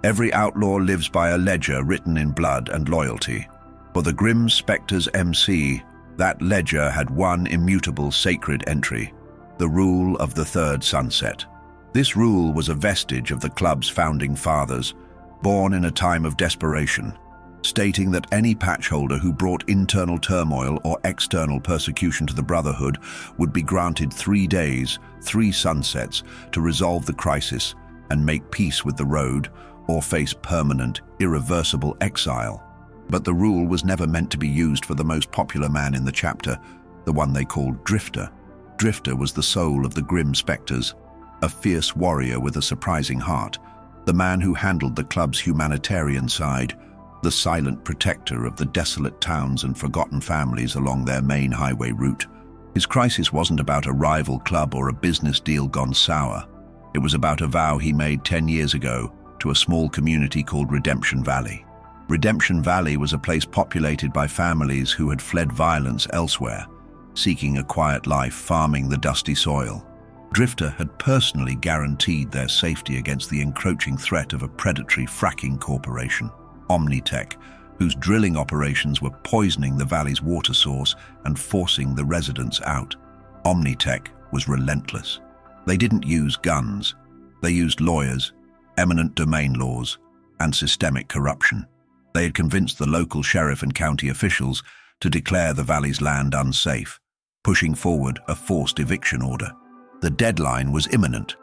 Every outlaw lives by a ledger written in blood and loyalty. For the Grim Specters MC, that ledger had one immutable sacred entry: the rule of the third sunset. This rule was a vestige of the club's founding fathers, born in a time of desperation, stating that any patch holder who brought internal turmoil or external persecution to the Brotherhood would be granted 3 days, 3 sunsets, to resolve the crisis and make peace with the road or face permanent, irreversible exile. But the rule was never meant to be used for the most popular man in the chapter, the one they called Drifter. Drifter was the soul of the Grim Specters, a fierce warrior with a surprising heart, the man who handled the club's humanitarian side, the silent protector of the desolate towns and forgotten families along their main highway route. His crisis wasn't about a rival club or a business deal gone sour. It was about a vow he made 10 years ago to a small community called Redemption Valley. Redemption Valley was a place populated by families who had fled violence elsewhere, seeking a quiet life farming the dusty soil. Drifter had personally guaranteed their safety against the encroaching threat of a predatory fracking corporation, Omni-Tech, whose drilling operations were poisoning the valley's water source and forcing the residents out. Omni-Tech was relentless. They didn't use guns. They used lawyers, eminent domain laws, and systemic corruption. They had convinced the local sheriff and county officials to declare the valley's land unsafe, pushing forward a forced eviction order. The deadline was imminent.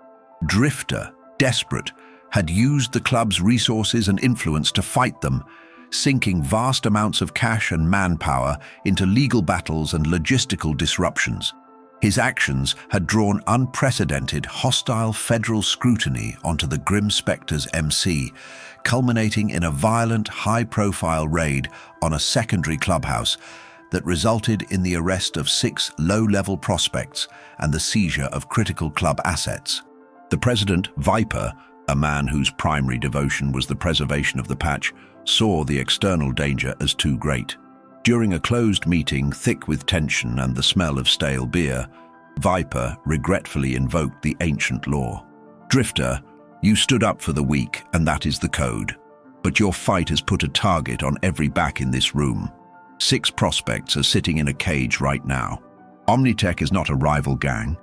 Drifter, desperate, had used the club's resources and influence to fight them, sinking vast amounts of cash and manpower into legal battles and logistical disruptions. His actions had drawn unprecedented, hostile federal scrutiny onto the Grim Specters MC, culminating in a violent, high-profile raid on a secondary clubhouse that resulted in the arrest of 6 low-level prospects and the seizure of critical club assets. The president, Viper, a man whose primary devotion was the preservation of the patch, saw the external danger as too great. During a closed meeting thick with tension and the smell of stale beer, Viper regretfully invoked the ancient law. Drifter, you stood up for the weak, and that is the code. But your fight has put a target on every back in this room. 6 prospects are sitting in a cage right now. Omni-Tech is not a rival gang.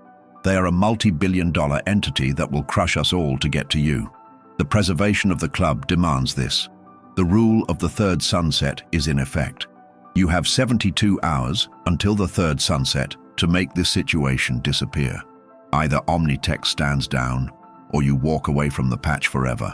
They are a multi-billion-dollar entity that will crush us all to get to you. The preservation of the club demands this. The rule of the third sunset is in effect. You have 72 hours until the third sunset to make this situation disappear. Either Omni-Tech stands down, or you walk away from the patch forever.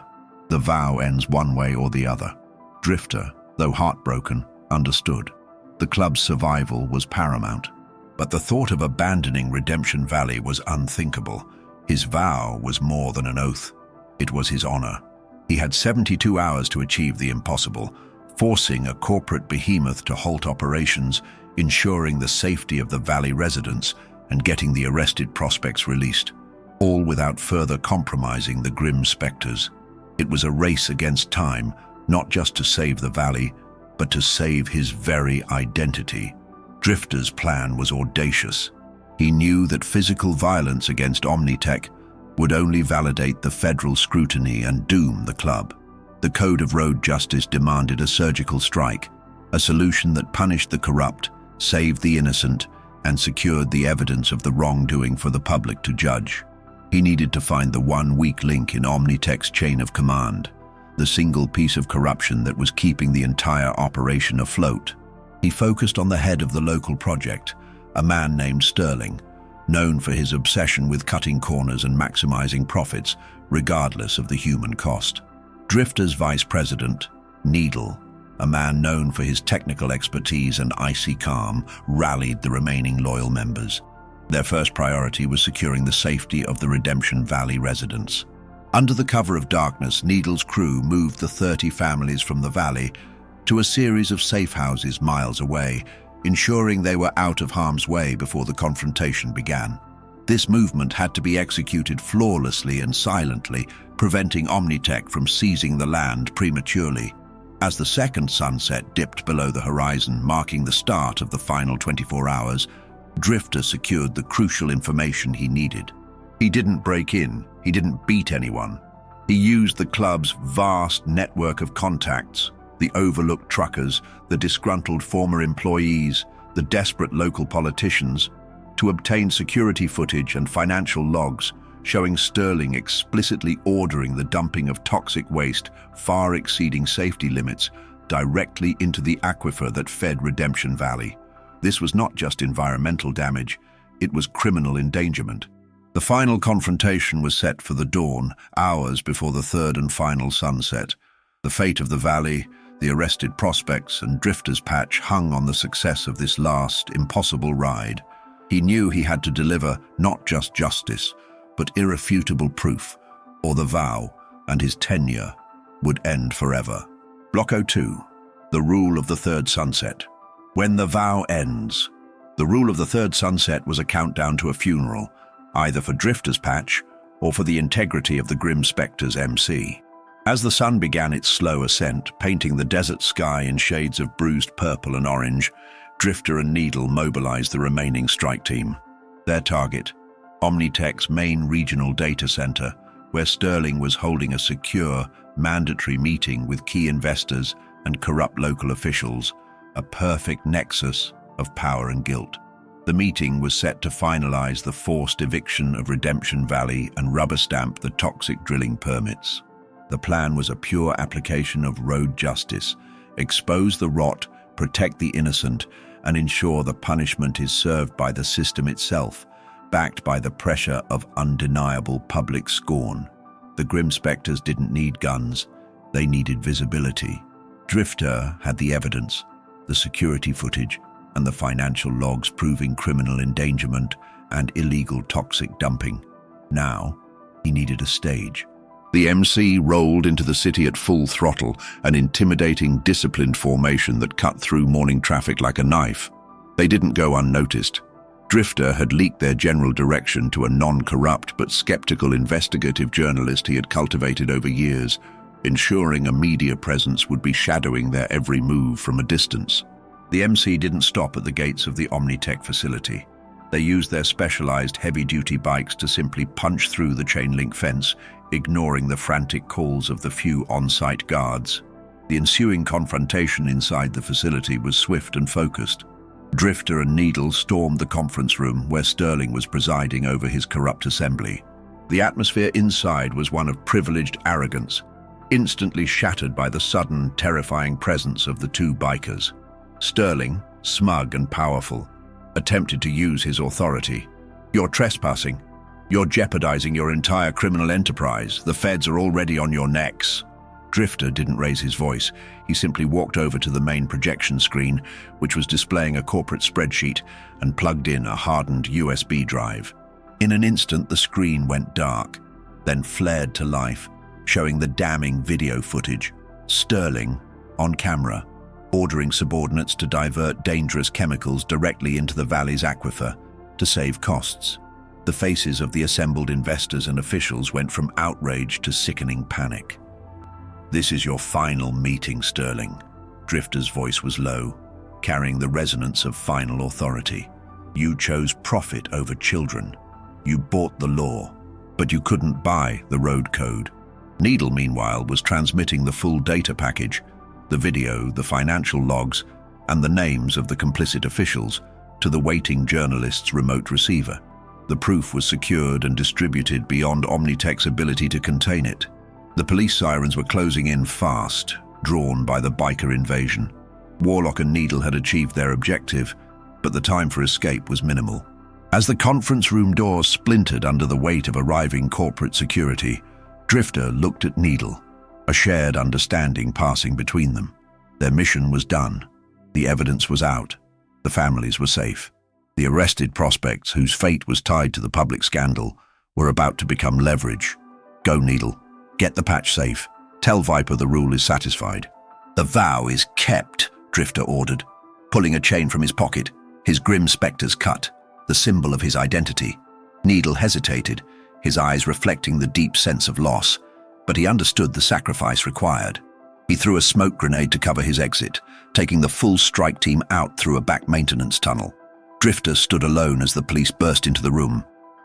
The vow ends one way or the other. Drifter, though heartbroken, understood. The club's survival was paramount. But the thought of abandoning Redemption Valley was unthinkable. His vow was more than an oath. It was his honor. He had 72 hours to achieve the impossible, forcing a corporate behemoth to halt operations, ensuring the safety of the valley residents, and getting the arrested prospects released, all without further compromising the Grim Specters. It was a race against time, not just to save the valley, but to save his very identity. Drifter's plan was audacious. He knew that physical violence against Omni-Tech would only validate the federal scrutiny and doom the club. The Code of Road Justice demanded a surgical strike, a solution that punished the corrupt, saved the innocent, and secured the evidence of the wrongdoing for the public to judge. He needed to find the one weak link in Omni-Tech's chain of command, the single piece of corruption that was keeping the entire operation afloat. He focused on the head of the local project, a man named Sterling, known for his obsession with cutting corners and maximizing profits, regardless of the human cost. Drifter's vice president, Needle, a man known for his technical expertise and icy calm, rallied the remaining loyal members. Their first priority was securing the safety of the Redemption Valley residents. Under the cover of darkness, Needle's crew moved the 30 families from the valley to a series of safe houses miles away, ensuring they were out of harm's way before the confrontation began. This movement had to be executed flawlessly and silently, preventing Omni-Tech from seizing the land prematurely. As the second sunset dipped below the horizon, marking the start of the final 24 hours, Drifter secured the crucial information he needed. He didn't break in, he didn't beat anyone. He used the club's vast network of contacts, the overlooked truckers, the disgruntled former employees, the desperate local politicians, to obtain security footage and financial logs showing Sterling explicitly ordering the dumping of toxic waste far exceeding safety limits directly into the aquifer that fed Redemption Valley. This was not just environmental damage, it was criminal endangerment. The final confrontation was set for the dawn, hours before the third and final sunset. The fate of the valley, the arrested prospects and drifters patch hung on the success of this last, impossible ride. He knew he had to deliver not just justice, but irrefutable proof, or the vow and his tenure would end forever. Block 02, the rule of the third sunset. When the vow ends. The rule of the third sunset was a countdown to a funeral, either for Drifter's Patch or for the integrity of the Grim Specters MC. As the sun began its slow ascent, painting the desert sky in shades of bruised purple and orange, Drifter and Needle mobilized the remaining strike team. Their target, Omni-Tech's main regional data center, where Sterling was holding a secure, mandatory meeting with key investors and corrupt local officials, a perfect nexus of power and guilt. The meeting was set to finalize the forced eviction of Redemption Valley and rubber stamp the toxic drilling permits. The plan was a pure application of road justice, expose the rot, protect the innocent, and ensure the punishment is served by the system itself, backed by the pressure of undeniable public scorn. The Grim Specters didn't need guns, they needed visibility. Drifter had the evidence, the security footage, and the financial logs proving criminal endangerment and illegal toxic dumping. Now, he needed a stage. The MC rolled into the city at full throttle, an intimidating, disciplined formation that cut through morning traffic like a knife. They didn't go unnoticed. Drifter had leaked their general direction to a non-corrupt but skeptical investigative journalist he had cultivated over years, ensuring a media presence would be shadowing their every move from a distance. The MC didn't stop at the gates of the Omni-Tech facility. They used their specialized heavy-duty bikes to simply punch through the chain-link fence, ignoring the frantic calls of the few on-site guards. The ensuing confrontation inside the facility was swift and focused. Drifter and Needle stormed the conference room where Sterling was presiding over his corrupt assembly. The atmosphere inside was one of privileged arrogance, instantly shattered by the sudden, terrifying presence of the two bikers. Sterling, smug and powerful, attempted to use his authority. "You're trespassing. You're jeopardizing your entire criminal enterprise. The feds are already on your necks." Drifter didn't raise his voice. He simply walked over to the main projection screen, which was displaying a corporate spreadsheet, and plugged in a hardened USB drive. In an instant, the screen went dark, then flared to life, showing the damning video footage. Sterling, on camera, ordering subordinates to divert dangerous chemicals directly into the valley's aquifer to save costs. The faces of the assembled investors and officials went from outrage to sickening panic. "This is your final meeting, Sterling." Drifter's voice was low, carrying the resonance of final authority. "You chose profit over children. You bought the law, but you couldn't buy the road code." Needle, meanwhile, was transmitting the full data package, the video, the financial logs, and the names of the complicit officials, to the waiting journalist's remote receiver. The proof was secured and distributed beyond Omni-Tech's ability to contain it. The police sirens were closing in fast, drawn by the biker invasion. Warlock and Needle had achieved their objective, but the time for escape was minimal. As the conference room doors splintered under the weight of arriving corporate security, Drifter looked at Needle, a shared understanding passing between them. Their mission was done. The evidence was out. The families were safe. The arrested prospects, whose fate was tied to the public scandal, were about to become leverage. "Go, Needle. Get the patch safe. Tell Viper the rule is satisfied." "The vow is kept," Drifter ordered, pulling a chain from his pocket, his Grim Specters cut, the symbol of his identity. Needle hesitated, his eyes reflecting the deep sense of loss, but he understood the sacrifice required. He threw a smoke grenade to cover his exit, taking the full strike team out through a back maintenance tunnel. Drifter stood alone as the police burst into the room.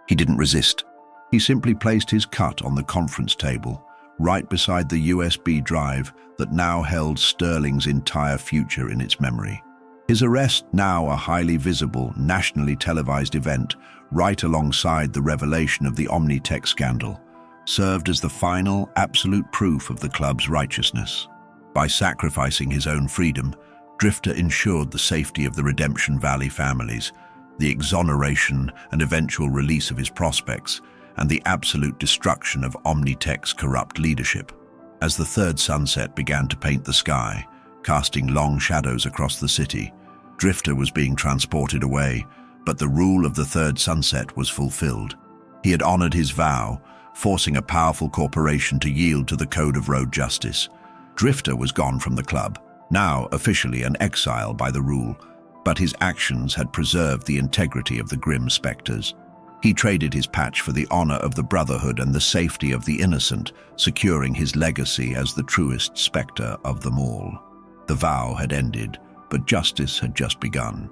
He didn't resist. He simply placed his cut on the conference table, right beside the USB drive that now held Sterling's entire future in its memory. His arrest, now a highly visible, nationally televised event, right alongside the revelation of the Omni-Tech scandal, served as the final, absolute proof of the club's righteousness. By sacrificing his own freedom, Drifter ensured the safety of the Redemption Valley families, the exoneration and eventual release of his prospects, and the absolute destruction of Omni-Tech's corrupt leadership. As the third sunset began to paint the sky, casting long shadows across the city, Drifter was being transported away, but the rule of the third sunset was fulfilled. He had honored his vow, forcing a powerful corporation to yield to the code of road justice. Drifter was gone from the club, now officially an exile by the rule, but his actions had preserved the integrity of the Grim Specters. He traded his patch for the honor of the Brotherhood and the safety of the innocent, securing his legacy as the truest specter of them all. The vow had ended, but justice had just begun.